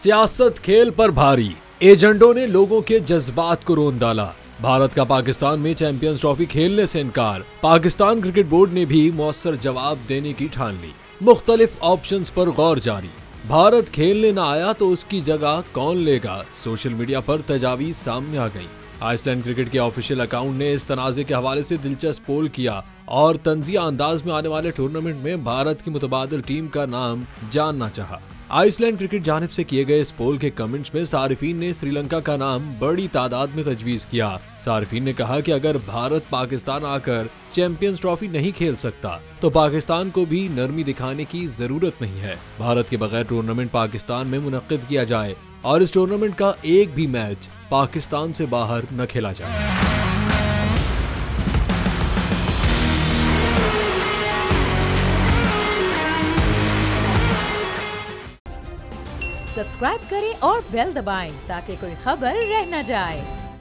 सियासत खेल पर भारी, एजेंडों ने लोगों के जज्बात को रोन डाला। भारत का पाकिस्तान में चैंपियंस ट्रॉफी खेलने से इनकार। पाकिस्तान क्रिकेट बोर्ड ने भी मौसर जवाब देने की ठान ली। मुख्तलिफ ऑप्शंस पर गौर जारी। भारत खेलने न आया तो उसकी जगह कौन लेगा? सोशल मीडिया पर तजावीज सामने आ गई। आइसलैंड क्रिकेट के ऑफिशियल अकाउंट ने इस तनाज़े के हवाले से दिलचस्प पोल किया और तंजिया अंदाज में आने वाले टूर्नामेंट में भारत की मुतबादिल टीम का नाम जानना चाहा। आइसलैंड क्रिकेट जानिब से किए गए इस पोल के कमेंट्स में सारिफीन ने श्रीलंका का नाम बड़ी तादाद में तजवीज़ किया। सारिफीन ने कहा कि अगर भारत पाकिस्तान आकर चैंपियंस ट्रॉफी नहीं खेल सकता तो पाकिस्तान को भी नरमी दिखाने की जरूरत नहीं है। भारत के बगैर टूर्नामेंट पाकिस्तान में मुनक्किद किया जाए और इस टूर्नामेंट का एक भी मैच पाकिस्तान से बाहर न खेला जाए। सब्सक्राइब करें और बेल दबाएं ताकि कोई खबर रह न जाए।